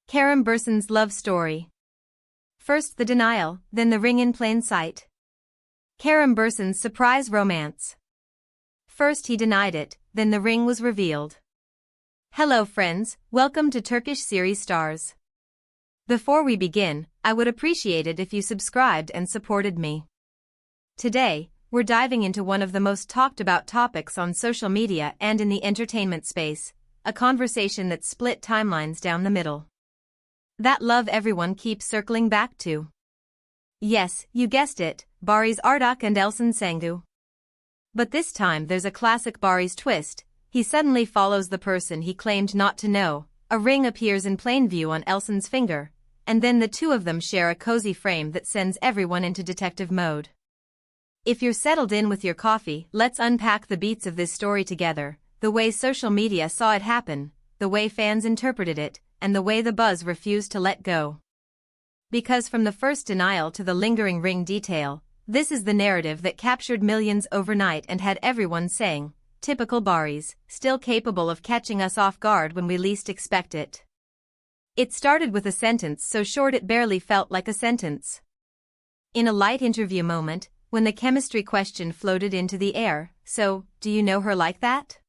Kerem Bürsin's love story. First the denial, then the ring in plain sight. Kerem Bürsin's surprise romance. First he denied it, then the ring was revealed. Hello friends, welcome to Turkish series stars. Before we begin, I would appreciate it if you subscribed and supported me. Today, we're diving into one of the most talked about topics on social media and in the entertainment space, a conversation that split timelines down the middle. That love everyone keeps circling back to. Yes, you guessed it, Barış Arduç and Elçin Sangu. But this time there's a classic Barış twist. He suddenly follows the person he claimed not to know, a ring appears in plain view on Elçin's finger, and then the two of them share a cozy frame that sends everyone into detective mode. If you're settled in with your coffee, let's unpack the beats of this story together, the way social media saw it happen, the way fans interpreted it, and the way the buzz refused to let go. Because from the first denial to the lingering ring detail, this is the narrative that captured millions overnight and had everyone saying, typical Barış, still capable of catching us off guard when we least expect it. It started with a sentence so short it barely felt like a sentence. In a light interview moment, when the chemistry question floated into the air, "So, do you know her like that?"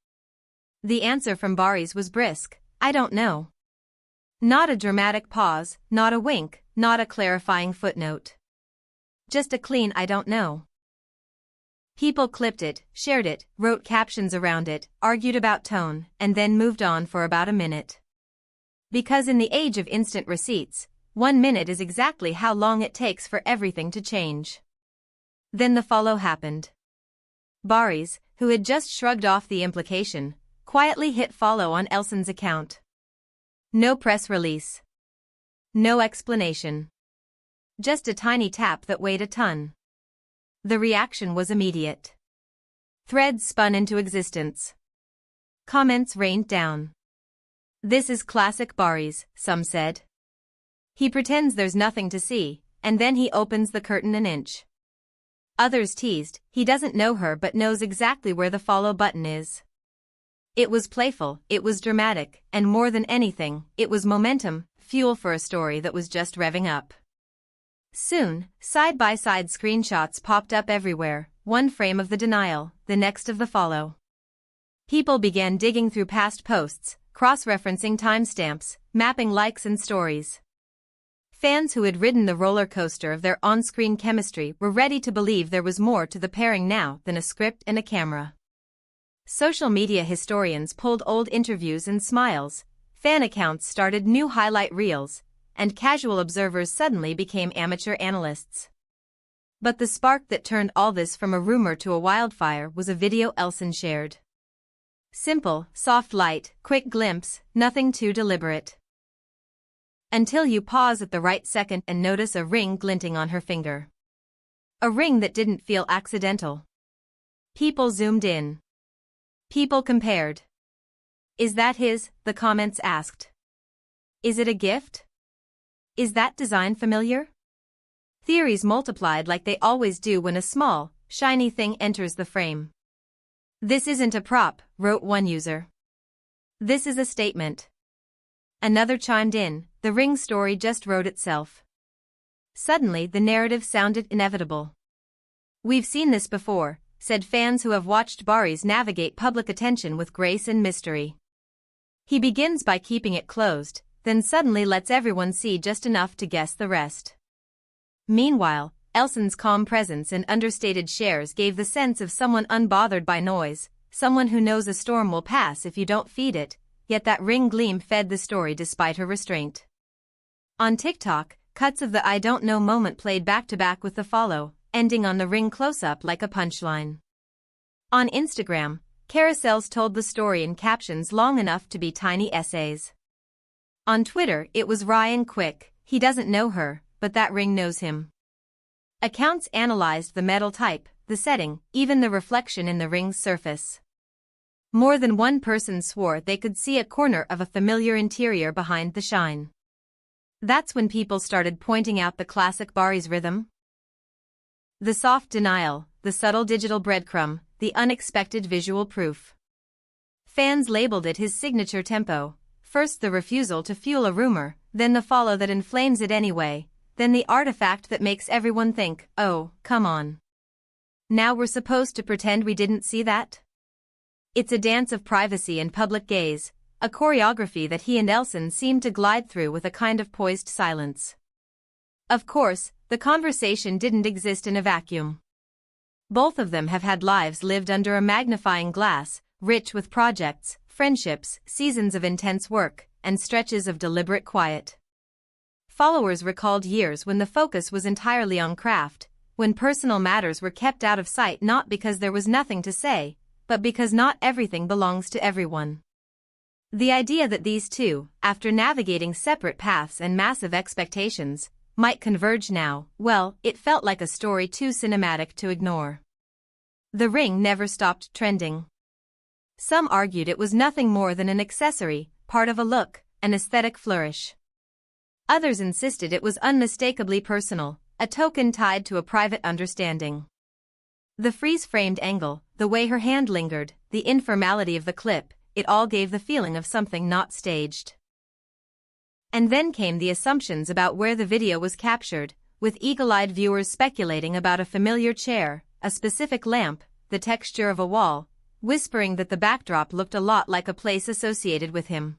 The answer from Barış was brisk, "I don't know." Not a dramatic pause, not a wink, not a clarifying footnote. Just a clean "I don't know." People clipped it, shared it, wrote captions around it, argued about tone, and then moved on for about a minute. Because in the age of instant receipts, 1 minute is exactly how long it takes for everything to change. Then the follow happened. Barış, who had just shrugged off the implication, quietly hit follow on Elçin's account. No press release. No explanation. Just a tiny tap that weighed a ton. The reaction was immediate. Threads spun into existence. Comments rained down. This is classic Barış, some said. He pretends there's nothing to see, and then he opens the curtain an inch. Others teased, he doesn't know her but knows exactly where the follow button is. It was playful, it was dramatic, and more than anything, it was momentum, fuel for a story that was just revving up. Soon, side-by-side screenshots popped up everywhere, one frame of the denial, the next of the follow. People began digging through past posts, cross-referencing timestamps, mapping likes and stories. Fans who had ridden the roller coaster of their on-screen chemistry were ready to believe there was more to the pairing now than a script and a camera. Social media historians pulled old interviews and smiles, fan accounts started new highlight reels, and casual observers suddenly became amateur analysts. But the spark that turned all this from a rumor to a wildfire was a video Elçin shared. Simple, soft light, quick glimpse, nothing too deliberate. Until you pause at the right second and notice a ring glinting on her finger. A ring that didn't feel accidental. People zoomed in. People compared. Is that his? The comments asked. Is it a gift? Is that design familiar? Theories multiplied like they always do when a small, shiny thing enters the frame. This isn't a prop, wrote one user. This is a statement. Another chimed in, the ring story just wrote itself. Suddenly the narrative sounded inevitable. We've seen this before, said fans who have watched Barış navigate public attention with grace and mystery. He begins by keeping it closed, then suddenly lets everyone see just enough to guess the rest. Meanwhile, Elçin's calm presence and understated shares gave the sense of someone unbothered by noise, someone who knows a storm will pass if you don't feed it, yet that ring gleam fed the story despite her restraint. On TikTok, cuts of the "I don't know" moment played back-to-back with the follow, ending on the ring close-up like a punchline. On Instagram, carousels told the story in captions long enough to be tiny essays. On Twitter it was raw and quick, he doesn't know her, but that ring knows him. Accounts analyzed the metal type, the setting, even the reflection in the ring's surface. More than one person swore they could see a corner of a familiar interior behind the shine. That's when people started pointing out the classic Barış rhythm. The soft denial, the subtle digital breadcrumb, the unexpected visual proof. Fans labeled it his signature tempo, first the refusal to fuel a rumor, then the follow that inflames it anyway, then the artifact that makes everyone think, oh, come on. Now we're supposed to pretend we didn't see that? It's a dance of privacy and public gaze, a choreography that he and Elçin seemed to glide through with a kind of poised silence. Of course, the conversation didn't exist in a vacuum. Both of them have had lives lived under a magnifying glass, rich with projects, friendships, seasons of intense work, and stretches of deliberate quiet. Followers recalled years when the focus was entirely on craft, when personal matters were kept out of sight not because there was nothing to say, but because not everything belongs to everyone. The idea that these two, after navigating separate paths and massive expectations, might converge now, well, it felt like a story too cinematic to ignore. The ring never stopped trending. Some argued it was nothing more than an accessory, part of a look, an aesthetic flourish. Others insisted it was unmistakably personal, a token tied to a private understanding. The freeze-framed angle, the way her hand lingered, the informality of the clip, it all gave the feeling of something not staged. And then came the assumptions about where the video was captured, with eagle-eyed viewers speculating about a familiar chair, a specific lamp, the texture of a wall, whispering that the backdrop looked a lot like a place associated with him.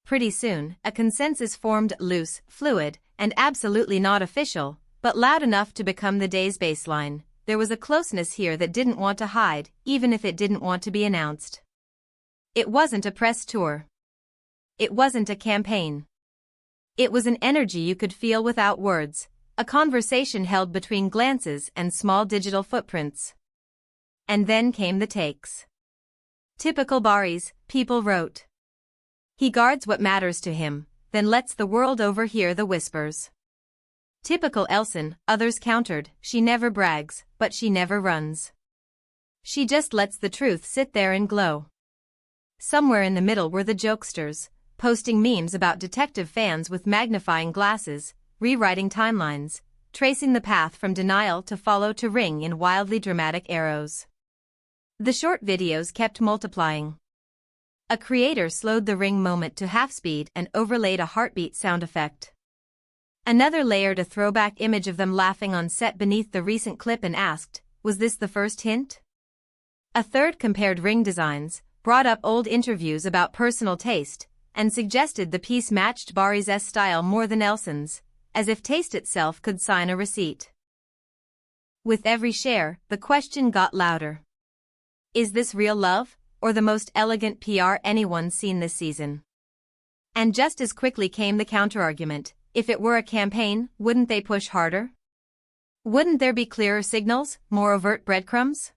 Pretty soon, a consensus formed, loose, fluid, and absolutely not official, but loud enough to become the day's baseline. There was a closeness here that didn't want to hide, even if it didn't want to be announced. It wasn't a press tour. It wasn't a campaign. It was an energy you could feel without words, a conversation held between glances and small digital footprints. And then came the takes. Typical Barış, people wrote. He guards what matters to him, then lets the world overhear the whispers. Typical Elçin, others countered, she never brags, but she never runs. She just lets the truth sit there and glow. Somewhere in the middle were the jokesters, posting memes about detective fans with magnifying glasses, rewriting timelines, tracing the path from denial to follow to ring in wildly dramatic arrows. The short videos kept multiplying. A creator slowed the ring moment to half speed and overlaid a heartbeat sound effect. Another layered a throwback image of them laughing on set beneath the recent clip and asked, was this the first hint? A third compared ring designs, brought up old interviews about personal taste, and suggested the piece matched Barış's style more than Elçin's, as if taste itself could sign a receipt. With every share, the question got louder. Is this real love, or the most elegant PR anyone's seen this season? And just as quickly came the counterargument, if it were a campaign, wouldn't they push harder? Wouldn't there be clearer signals, more overt breadcrumbs?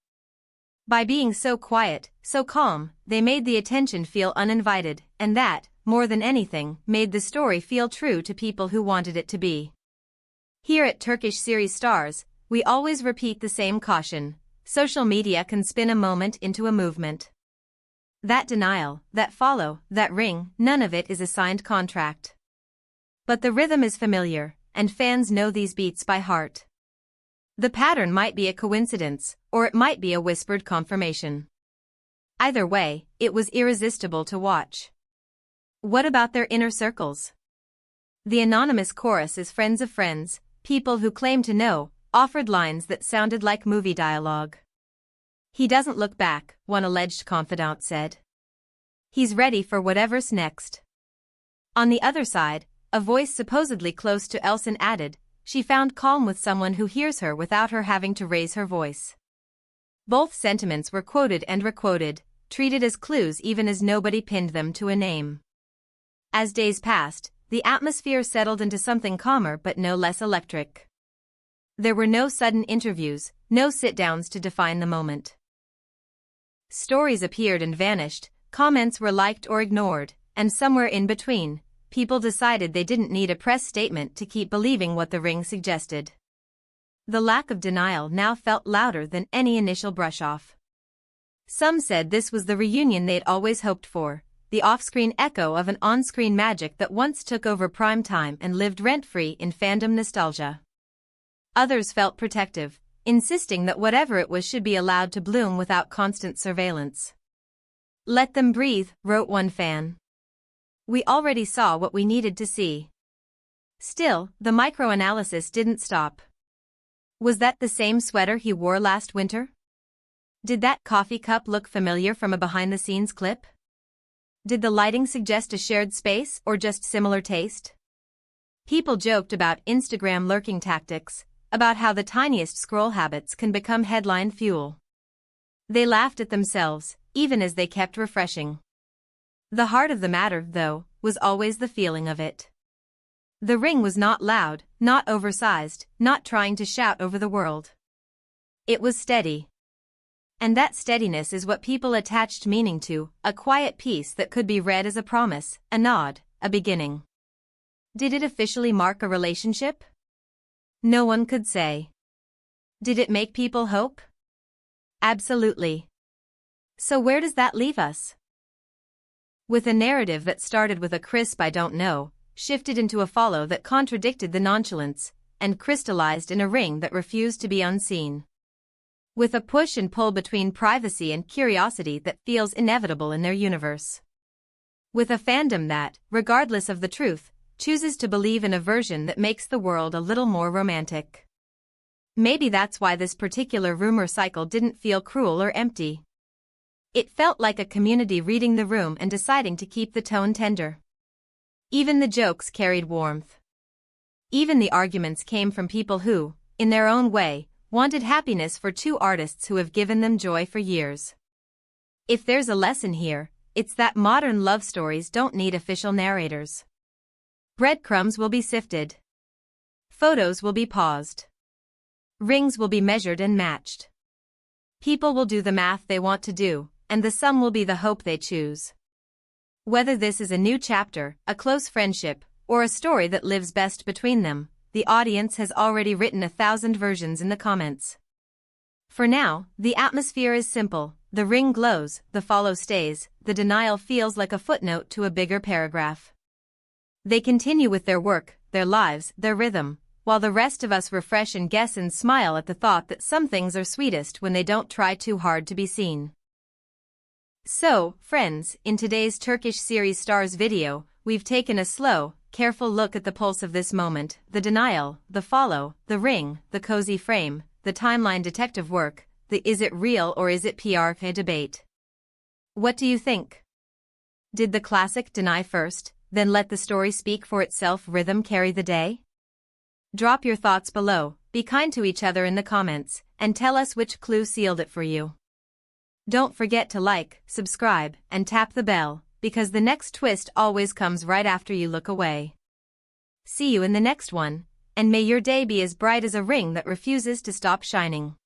By being so quiet, so calm, they made the attention feel uninvited, and that, more than anything, made the story feel true to people who wanted it to be. Here at Turkish series stars, we always repeat the same caution: social media can spin a moment into a movement. That denial, that follow, that ring, none of it is a signed contract. But the rhythm is familiar, and fans know these beats by heart. The pattern might be a coincidence, or it might be a whispered confirmation. Either way, it was irresistible to watch. What about their inner circles? The anonymous chorus is friends of friends, people who claim to know, offered lines that sounded like movie dialogue. He doesn't look back, one alleged confidant said. He's ready for whatever's next. On the other side, a voice supposedly close to Elçin added, she found calm with someone who hears her without her having to raise her voice. Both sentiments were quoted and requoted, treated as clues even as nobody pinned them to a name. As days passed, the atmosphere settled into something calmer but no less electric. There were no sudden interviews, no sit-downs to define the moment. Stories appeared and vanished, comments were liked or ignored, and somewhere in between, people decided they didn't need a press statement to keep believing what the ring suggested. The lack of denial now felt louder than any initial brush-off. Some said this was the reunion they'd always hoped for, the off-screen echo of an on-screen magic that once took over prime time and lived rent-free in fandom nostalgia. Others felt protective, insisting that whatever it was should be allowed to bloom without constant surveillance. Let them breathe, wrote one fan. We already saw what we needed to see. Still, the microanalysis didn't stop. Was that the same sweater he wore last winter? Did that coffee cup look familiar from a behind-the-scenes clip? Did the lighting suggest a shared space or just similar taste? People joked about Instagram lurking tactics, about how the tiniest scroll habits can become headline fuel. They laughed at themselves, even as they kept refreshing. The heart of the matter, though, was always the feeling of it. The ring was not loud, not oversized, not trying to shout over the world. It was steady. And that steadiness is what people attached meaning to, a quiet piece that could be read as a promise, a nod, a beginning. Did it officially mark a relationship? No one could say. Did it make people hope? Absolutely. So where does that leave us? With a narrative that started with a crisp "I don't know," shifted into a follow that contradicted the nonchalance, and crystallized in a ring that refused to be unseen. With a push and pull between privacy and curiosity that feels inevitable in their universe. With a fandom that, regardless of the truth, chooses to believe in a version that makes the world a little more romantic. Maybe that's why this particular rumor cycle didn't feel cruel or empty. It felt like a community reading the room and deciding to keep the tone tender. Even the jokes carried warmth. Even the arguments came from people who, in their own way, wanted happiness for two artists who have given them joy for years. If there's a lesson here, it's that modern love stories don't need official narrators. Breadcrumbs will be sifted. Photos will be paused. Rings will be measured and matched. People will do the math they want to do, and the sum will be the hope they choose. Whether this is a new chapter, a close friendship, or a story that lives best between them, the audience has already written 1,000 versions in the comments. For now, the atmosphere is simple, the ring glows, the follow stays, the denial feels like a footnote to a bigger paragraph. They continue with their work, their lives, their rhythm, while the rest of us refresh and guess and smile at the thought that some things are sweetest when they don't try too hard to be seen. So, friends, in today's Turkish series Stars video, we've taken a slow, careful look at the pulse of this moment, the denial, the follow, the ring, the cozy frame, the timeline detective work, the is it real or is it PR debate. What do you think? Did the classic deny first, then let the story speak for itself rhythm carry the day? Drop your thoughts below, be kind to each other in the comments, and tell us which clue sealed it for you. Don't forget to like, subscribe, and tap the bell, because the next twist always comes right after you look away. See you in the next one, and may your day be as bright as a ring that refuses to stop shining.